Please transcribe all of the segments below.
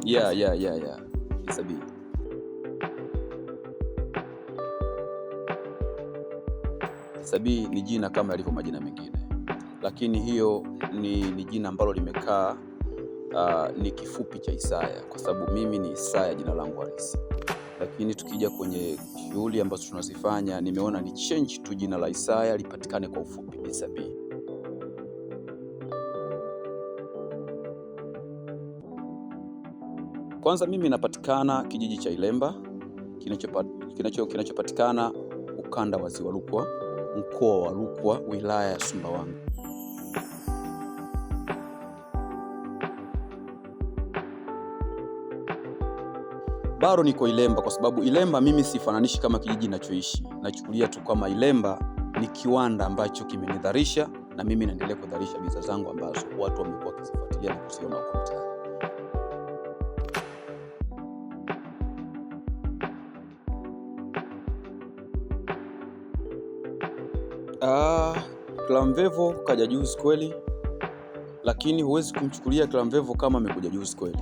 Yeah. Isabi. Isabi ni jina kama yalivyo majina mengine, lakini hiyo ni jina ambalo limekaa ni kifupi cha Isaya, kwa sababu mimi ni Isaya jina langu halisi. Lakini tukija kwenye shughuli ambazo tunazifanya, nimeona ni change tu jina la Isaya lipatikane kwa ufupi Isabi. Kwanza mimi napatikana kijiji cha Ilemba kinachopatikana ukanda wa Ziwa Rukwa, mkoa wa Rukwa, wilaya ya Sumbawanga. Bado niko Ilemba kwa sababu Ilemba mimi sifananishi kama kijiji ninachoishi. Nachukulia tu kama Ilemba ni kiwanda ambacho kimenidharisha, na mimi naendelea kudharisha bidhaa zangu ambazo watu wamekuwa wakizifuatilia na kuziona kwa mtaani. Clamvevo kaja juzi kweli, lakini huwezi kumchukulia Clamvevo kama amekuja juzi kweli,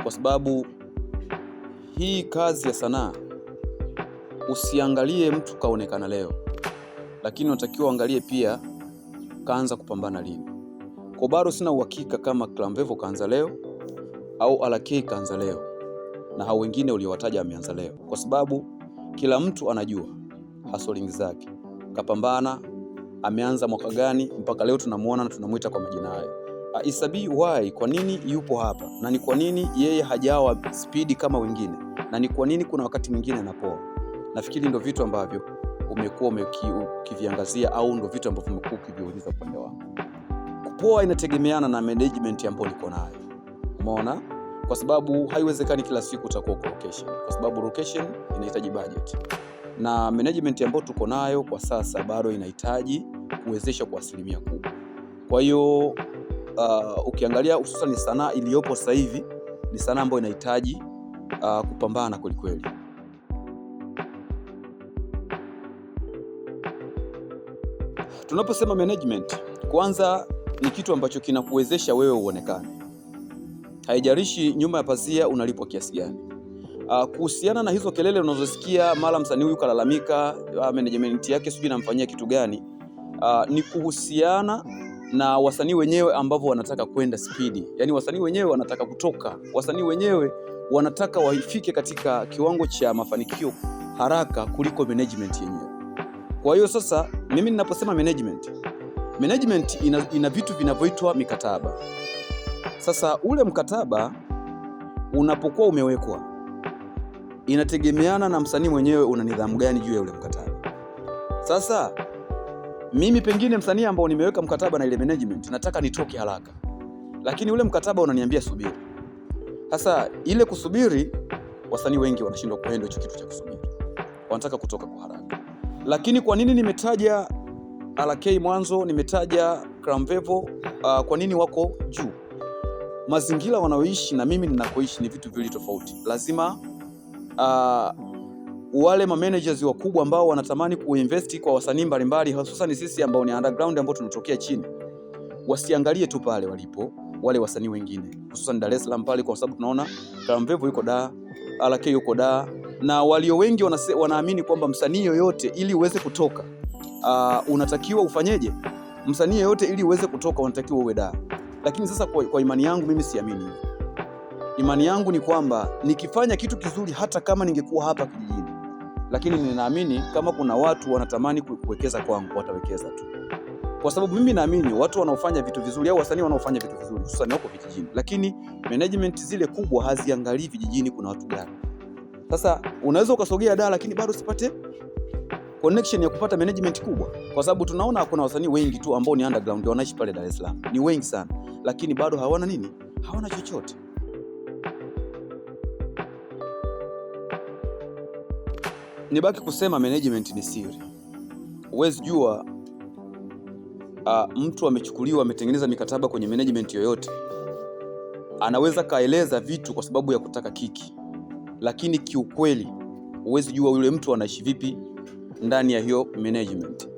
kwa sababu hii kazi ya sanaa usiangalie mtu kaonekana leo, lakini unatakiwa uangalie pia kaanza kupambana lini. Kwa bado sina uhakika kama Clamvevo kaanza leo au RK kaanza leo na hao wengine uliowataja ameanza leo, kwa sababu kila mtu anajua hustling zake, kapambana, ameanza mwaka gani mpaka leo tunamuona na tunamuita kwa majina hayo. Isabi why, kwa nini yupo hapa, na ni kwa nini yeye hajawa speed kama wengine, na ni kwa nini kuna wakati mwingine anapoa. Nafikiri ndio vitu ambavyo umekuwa ukiviangazia au ndio vitu ambavyo umekuwa ukiviuliza upande wangu. Kupoa inategemeana na management ambayo niko nayo, umeona, kwa sababu haiwezekani kila siku utakuwa kwa location, kwa sababu location inahitaji budget, na management ambayo tuko nayo kwa sasa bado inahitaji kuwezesha kwa asilimia kubwa. Kwa hiyo ukiangalia hususan sanaa iliyopo sasa hivi ni sanaa ambayo inahitaji kupambana kweli kweli. Tunaposema management, kwanza ni kitu ambacho kinakuwezesha wewe uonekane, haijalishi nyuma ya pazia unalipwa kiasi gani. Kuhusiana na hizo kelele unazosikia mara msanii huyu kalalamika management yake sijui namfanyia kitu gani, ni kuhusiana na wasanii wenyewe ambao wanataka kwenda spidi. Yaani wasanii wenyewe wanataka kutoka, wasanii wenyewe wanataka waifike katika kiwango cha mafanikio haraka kuliko management yenyewe. Kwa hiyo sasa mimi ninaposema management ina vitu vinavyoitwa mikataba. Sasa ule mkataba unapokuwa umewekwa, inategemeana na msanii mwenyewe una nidhamu gani juu ya ule mkataba. Sasa mimi pengine msanii ambao nimeweka mkataba na ile management nataka nitoke haraka, lakini ule mkataba unaniambia subiri. Sasa ile kusubiri, wasanii wengi wanashindwa kuenda hicho kitu cha kusubiri, wanataka kutoka kwa haraka. Lakini kwa nini nimetaja RK mwanzo, nimetaja Clamvevo, kwa nini wako juu? Mazingira wanaoishi na mimi ninakoishi ni vitu viwili tofauti. Lazima wale managers wakubwa ambao wanatamani kuinvest kwa wasanii mbalimbali, hususan sisi ambao ni underground ambao tunatokea chini, wasiangalie tu pale walipo wale wasanii wengine, hususan Dar es Salaam pale, kwa sababu tunaona Clamvevo yuko Dar, RK yuko Dar, na walio wengi wanaamini kwamba msanii yoyote ili uweze kutoka unatakiwa ufanyeje? Msanii yoyote ili uweze kutoka unatakiwa uwe Dar. Lakini sasa kwa imani yangu mimi siamini. Imani yangu ni kwamba nikifanya kitu kizuri hata kama ningekuwa hapa kijijini, lakini ninaamini kama kuna watu wanatamani kuwekeza kwangu watawekeza tu. Kwa sababu mimi naamini watu wanaofanya vitu vizuri au wasanii wanaofanya vitu vizuri hususan wako vijijini, lakini management zile kubwa haziangalii vijijini kuna watu gani. Sasa unaweza ukasogea Dar lakini bado usipate connection ya kupata management kubwa, kwa sababu tunaona kuna wasanii wengi tu ambao ni underground wanaishi pale Dar es Salaam, ni wengi sana, lakini bado hawana nini? Hawana chochote. Nibaki kusema management ni siri. Huwezi jua mtu amechukuliwa ametengeneza mikataba kwenye management yoyote, anaweza kaeleza vitu kwa sababu ya kutaka kiki, lakini kiukweli huwezi jua yule mtu anaishi vipi ndani ya hiyo management.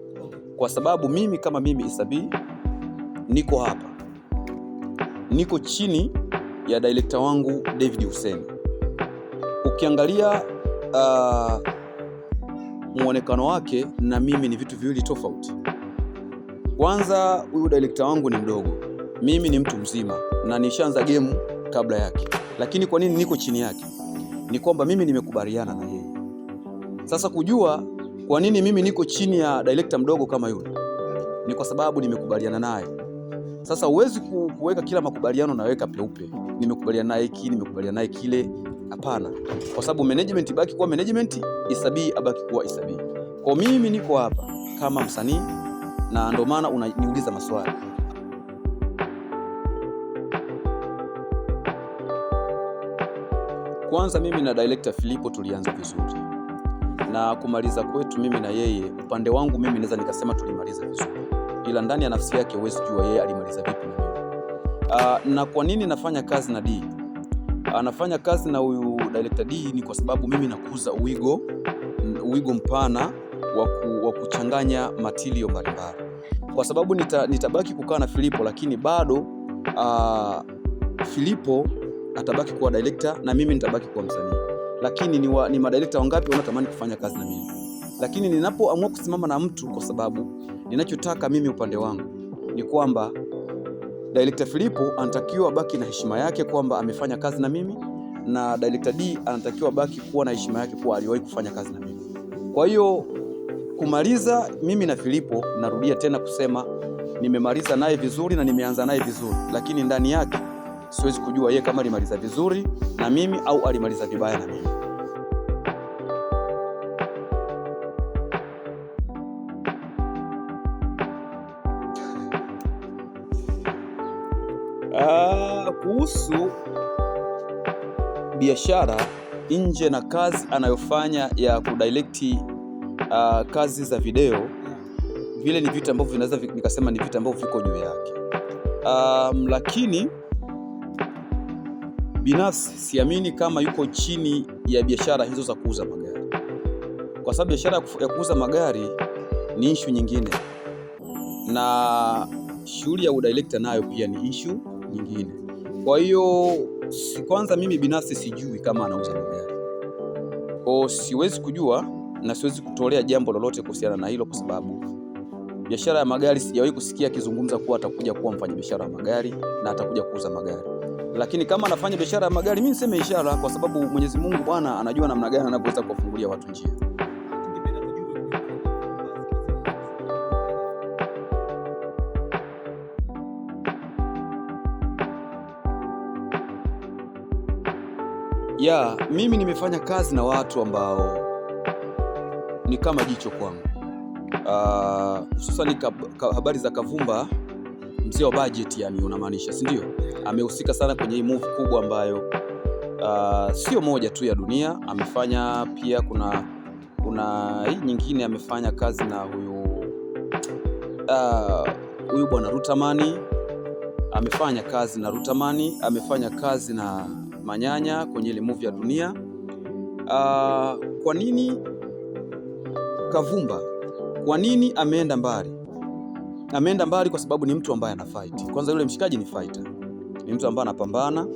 Kwa sababu mimi kama mimi Isabi niko hapa, niko chini ya director wangu David Hussein. Ukiangalia muonekano wake na mimi ni vitu viwili tofauti. Kwanza, huyu director wangu ni mdogo, mimi ni mtu mzima na nishaanza game kabla yake. Lakini kwa nini niko chini yake? Ni kwamba mimi nimekubaliana na yeye. Sasa kujua kwa nini mimi niko chini ya director mdogo kama yule, ni kwa sababu nimekubaliana naye. Sasa huwezi kuweka kila makubaliano naweka peupe, nimekubaliana naye hiki, nimekubaliana naye kile. Hapana, kwa sababu management ibaki kuwa management, Isabii abaki kuwa Isabii. Kwa mimi niko hapa kama msanii na ndio maana unaniuliza maswali. Kwanza mimi na director Philippo tulianza vizuri, na kumaliza kwetu mimi na yeye, upande wangu mimi naweza nikasema tulimaliza vizuri, ila ndani ya nafsi yake huwezi jua yeye alimaliza vipi na mimi. Na kwa nini nafanya kazi na D? Anafanya kazi na huyu director D ni kwa sababu mimi nakuza uwigo mpana wa kuchanganya matilio mbalimbali. Kwa sababu nitabaki kukaa na Philippo, lakini bado Philippo atabaki kuwa director na mimi nitabaki kuwa msanii. Lakini ni madirector wangapi wanatamani kufanya kazi na mimi? Lakini ninapoamua kusimama na mtu, kwa sababu ninachotaka mimi upande wangu ni kwamba director Philippo anatakiwa abaki na heshima yake kwamba amefanya kazi na mimi, na director D anatakiwa abaki kuwa na heshima yake kuwa aliwahi kufanya kazi na mimi. Kwa hiyo kumaliza mimi na Philippo, narudia tena kusema nimemaliza naye vizuri na nimeanza naye vizuri, lakini ndani yake siwezi kujua yeye kama alimaliza vizuri na mimi au alimaliza vibaya na mimi. Kuhusu biashara nje na kazi anayofanya ya kudirect kazi za video, vile ni vitu ambavyo vinaweza nikasema ni vitu ambavyo viko juu yake. Lakini binafsi siamini kama yuko chini ya biashara hizo za kuuza magari, kwa sababu biashara ya kuuza magari ni issue nyingine, na shughuli ya udirector nayo pia ni issue nyingine. Kwa hiyo kwanza mimi binafsi sijui kama anauza magari, kwa siwezi kujua na siwezi kutolea jambo lolote kuhusiana na hilo, kwa sababu biashara ya magari sijawahi kusikia akizungumza kuwa atakuja kuwa mfanyabiashara wa magari na atakuja kuuza magari. Lakini kama anafanya biashara ya magari, mimi niseme ishara, kwa sababu Mwenyezi Mungu Bwana anajua namna gani anavyoweza kuwafungulia watu njia. Mimi nimefanya kazi na watu ambao ni kama jicho kwangu, hususan habari za Kavumba, mzee wa budget, yani unamaanisha, si ndio? Amehusika sana kwenye hii movie kubwa ambayo sio moja tu ya dunia, amefanya pia kuna hii nyingine amefanya kazi na huyu bwana Rutamani, amefanya kazi na Rutamani, amefanya kazi na Manyanya kwenye ile movie ya dunia. Kwa nini Kavumba? Kwa nini ameenda mbali? Ameenda mbali kwa sababu ni mtu ambaye ana fight. Kwanza yule mshikaji ni fighter, ni mtu ambaye anapambana,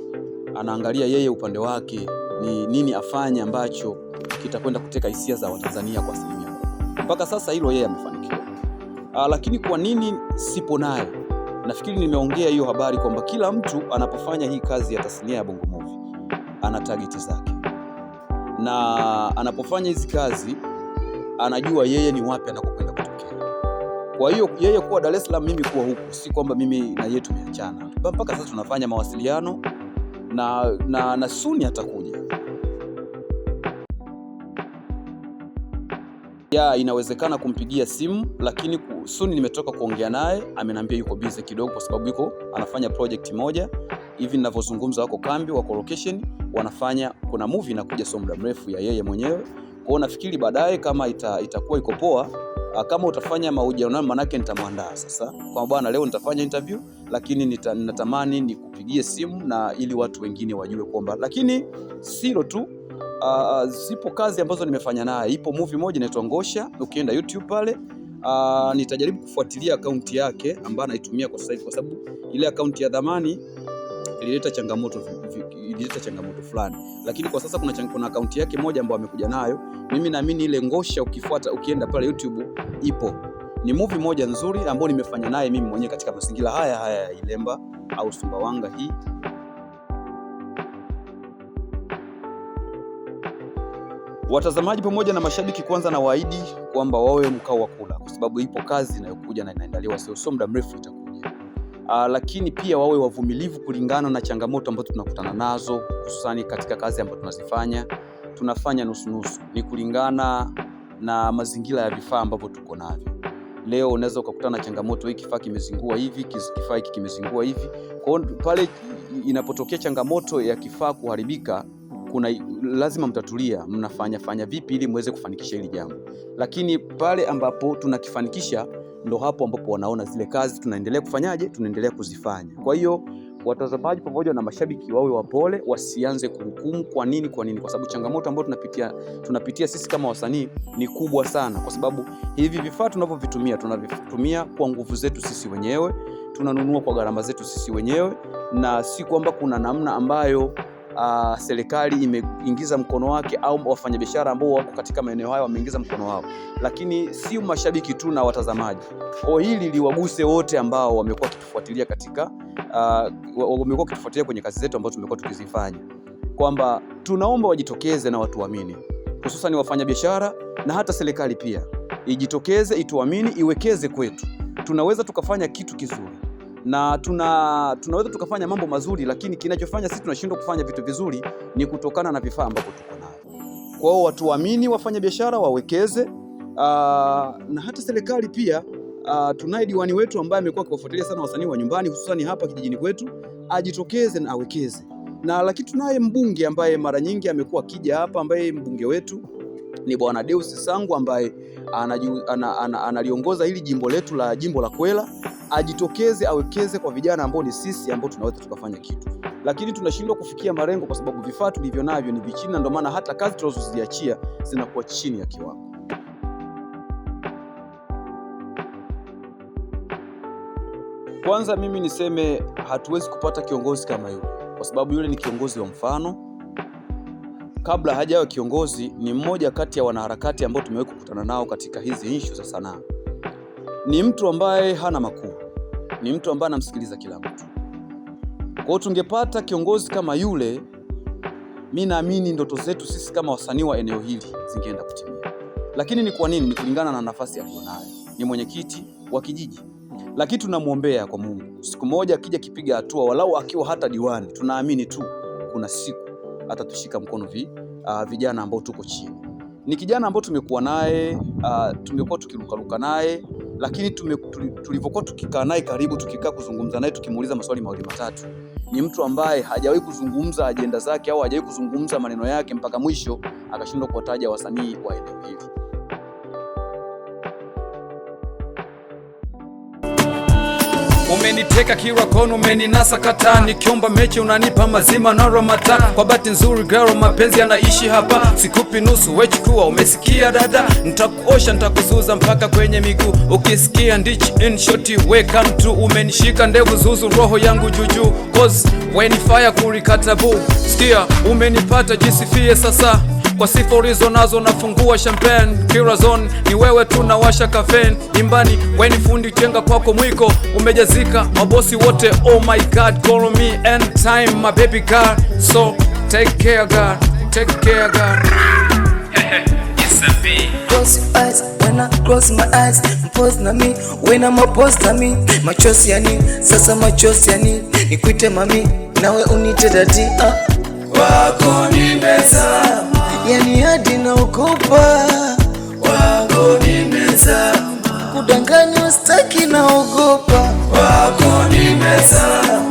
anaangalia yeye upande wake ni nini afanye ambacho kitakwenda kuteka hisia za Watanzania kwa asilimia kubwa. Mpaka sasa hilo yeye amefanikiwa. Lakini kwa nini sipo naye? Nafikiri nimeongea hiyo habari kwamba kila mtu anapofanya hii kazi ya tasnia ya Bongo Movie ana target zake, na anapofanya hizi kazi anajua yeye ni wapi anakokwenda kutokea. Kwa hiyo yeye kuwa Dar es Salaam, mimi kuwa huku, si kwamba mimi na yeye tumeachana. Mpaka sasa tunafanya mawasiliano na Suni atakuja. Inawezekana kumpigia simu, lakini Suni nimetoka kuongea naye, ameniambia yuko busy kidogo kwa sababu yuko anafanya project moja hivi ninavyozungumza, wako kambi, wako location, wanafanya, kuna movie inakuja sio muda mrefu ya yeye mwenyewe. Kwa hiyo nafikiri baadaye kama itakuwa iko poa, kama utafanya mahojiano, manake nitamwandaa sasa kwa bwana, leo nitafanya interview, lakini ninatamani nikupigie simu na ili watu wengine wajue kwamba, lakini silo tu, zipo kazi ambazo nimefanya naye. Ipo movie moja inaitwa Ngosha, ukienda YouTube pale, nitajaribu kufuatilia akaunti yake ambayo anaitumia kwa sasa hivi, kwa sababu ile akaunti ya zamani ilileta changamoto fulani, lakini kwa sasa kuna akaunti yake moja ambayo amekuja nayo. Mimi naamini ile Ngosha ukienda pale YouTube ipo. Ni movie moja nzuri ambayo nimefanya naye mimi mwenyewe katika mazingira haya ya Ilemba au Sumbawanga hii. Watazamaji pamoja na mashabiki, kwanza na waahidi kwamba wawe mkao wa kula, kwa sababu ipo kazi inayokuja na inaandaliwa, sio muda mrefu itakuja. Lakini pia wawe wavumilivu kulingana na changamoto ambazo tunakutana nazo, hususani katika kazi ambazo tunafanya nusu. Ni kulingana na mazingira ya vifaa ambavyo tuko navyo. Leo unaweza ukakutana na changamoto, hii kifaa kimezingua hivi, kifaa hiki kimezingua hivi. Kwa hiyo pale inapotokea changamoto ya kifaa kuharibika, lazima mtatulia, mnafanya vipi ili muweze kufanikisha hili jambo. Lakini pale ambapo tunakifanikisha, ndo hapo ambapo wanaona zile kazi tunaendelea kufanyaje, tunaendelea kuzifanya. Kwa hiyo watazamaji pamoja na mashabiki wawe wapole, wasianze kuhukumu. Kwa nini? Kwa sababu changamoto ambayo tunapitia sisi kama wasanii ni kubwa sana, kwa sababu hivi vifaa tunavitumia kwa nguvu zetu sisi wenyewe, tunanunua kwa gharama zetu sisi wenyewe, na si kwamba kuna namna ambayo serikali imeingiza mkono wake au wafanyabiashara ambao wako katika maeneo hayo wameingiza mkono wao. Lakini si mashabiki tu na watazamaji. Kwa hili liwaguse wote ambao wamekuwa wakitufuatilia kwenye kazi zetu ambazo tumekuwa tukizifanya, kwamba tunaomba wajitokeze na watuamini, hususan wafanyabiashara na hata serikali pia ijitokeze, ituamini, iwekeze kwetu. Tunaweza tukafanya kitu kizuri na tunaweza tukafanya mambo mazuri, lakini kinachofanya sisi tunashindwa kufanya vitu vizuri ni kutokana na vifaa ambavyo tuko navyo. Kwa hiyo watuamini, wafanya biashara wawekeze, na hata serikali pia. Tunaye diwani wetu ambaye amekuwa akiwafuatilia sana wasanii wa nyumbani, hususani hapa kijijini kwetu, ajitokeze na awekeze. Na lakini tunaye mbunge ambaye mara nyingi amekuwa akija hapa, ambaye mbunge wetu ni Bwana Deus Sangu, ambaye analiongoza hili jimbo la Kwela. Ajitokeze, awekeze kwa vijana ambao ni sisi ambao tunaweza tukafanya kitu, lakini tunashindwa kufikia malengo kwa sababu vifaa tulivyo navyo ni vichini, na ndio maana hata kazi tunazoziachia zinakuwa chini ya kiwango. Kwanza mimi niseme hatuwezi kupata kiongozi kama yule, kwa sababu yule ni kiongozi wa mfano. Kabla hajawa kiongozi, ni mmoja kati ya wanaharakati ambao tumewahi kukutana nao katika hizi issue za sanaa. Ni mtu ambaye hana makuu, ni mtu ambaye anamsikiliza kila mtu. Kwa hiyo tungepata kiongozi kama yule, mimi naamini ndoto zetu sisi kama wasanii wa eneo hili zingeenda kutimia. Lakini ni kwa nini? Ni kulingana na nafasi aliyonayo. Ni mwenyekiti wa kijiji. Lakini tunamuombea kwa Mungu, siku moja akija kipiga hatua, walau akiwa hata diwani, tunaamini tu kuna siku atatushika mkono vijana ambao tuko chini. Ni kijana ambao tumekuwa naye, tumekuwa tukirukaruka naye, lakini tulivyokuwa tukikaa naye karibu, tukikaa kuzungumza naye, tukimuuliza maswali mawili matatu, ni mtu ambaye hajawahi kuzungumza ajenda zake au hajawahi kuzungumza maneno yake mpaka mwisho akashindwa kuwataja wasanii wa eneo hili. Umeniteka kila kona, umeninasa kata, nikiomba mechi unanipa mazima na ramata. Kwa bahati nzuri girl, mapenzi yanaishi hapa, sikupi nusu, we chukua, umesikia dada? Nitakuosha, nitakuzuza mpaka kwenye miguu, ukisikia ndichi in short welcome to. Umenishika ndevu zuzu, roho yangu juju, cause when fire kurikatabu. Sikia, umenipata, jisifie sasa kwa sifa ulizo nazo, nafungua champagne kila zone, ni wewe tu nawasha cafe nyumbani. When fundi jenga kwako mwiko umejazika, mabosi wote oh my god, call me anytime my baby girl, so take care girl, take care girl. Yes I be. Close your eyes when I close my eyes, pose na me when I'm opposed to me. Machozi ya nini sasa, machozi ya nini? Nikuite mami nawe unite dadi, wako nimezama, yani hadi naogopa, wako nimezama, kudanganywa staki naogopa, wako nimezama.